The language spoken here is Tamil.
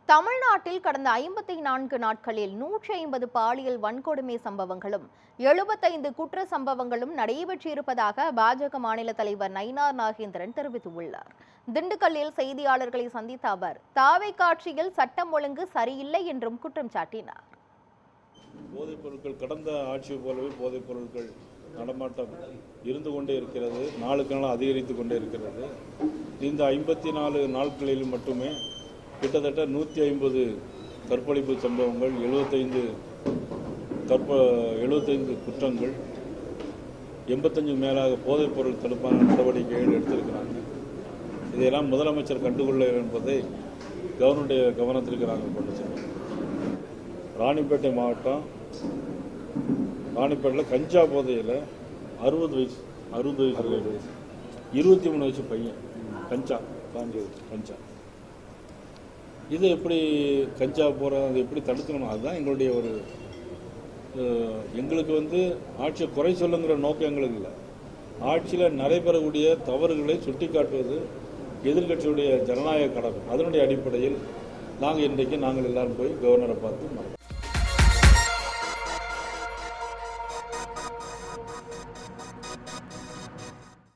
தமிழ்நாட்டில் கடந்த 54 நாட்களில் 150 பாலியல் வன்கொடுமை சம்பவங்களும் 75 குற்ற சம்பவங்களும் நடைபெற்றிருப்பதாக பாஜக மாநில தலைவர் நயினார் நாகேந்திரன் தெரிவித்துள்ளார். திண்டுக்கல்லில் செய்தியாளர்களை சந்தித்த அவர் தாவேகா ஆட்சியில் சட்டம் ஒழுங்கு சரியில்லை என்றும் குற்றம் சாட்டினார். போதைப் பொருட்கள் கடந்த ஆட்சி போலவே போதைப் பொருட்கள் நடமாட்டம் இருந்து கொண்டே இருக்கிறது, நாளுக்கு நாள் அதிகரித்து கொண்டே இருக்கிறது. இந்த 54 நாட்களில் மட்டுமே கிட்டத்தட்ட 150 கற்பழிப்பு சம்பவங்கள், 75 குற்றங்கள், 85 மேலாக போதைப் பொருள் தடுப்பான நடவடிக்கைகள் எடுத்திருக்கிறாங்க. இதையெல்லாம் முதலமைச்சர் கண்டுகொள்ள என்பதை கவர்னருடைய கவனத்திற்கு நாங்கள் கொண்டு சென்றோம். ராணிப்பேட்டை மாவட்டம் ராணிப்பேட்டையில் கஞ்சா போதையில் 60 வயசு 23 வயசு பையன் கஞ்சா கஞ்சா இது எப்படி கஞ்சா போகிறது எப்படி தடுக்கணும், அதுதான் எங்களுடைய ஒரு எங்களுக்கு ஆட்சியை குறை சொல்லுங்கிற நோக்கம் எங்களுக்கு இல்லை. ஆட்சியில் நடைபெறக்கூடிய தவறுகளை சுட்டி காட்டுவது எதிர்கட்சியுடைய ஜனநாயக கடமை. அதனுடைய அடிப்படையில் நாங்கள் இன்றைக்கு எல்லாரும் போய் கவர்னரை பார்த்து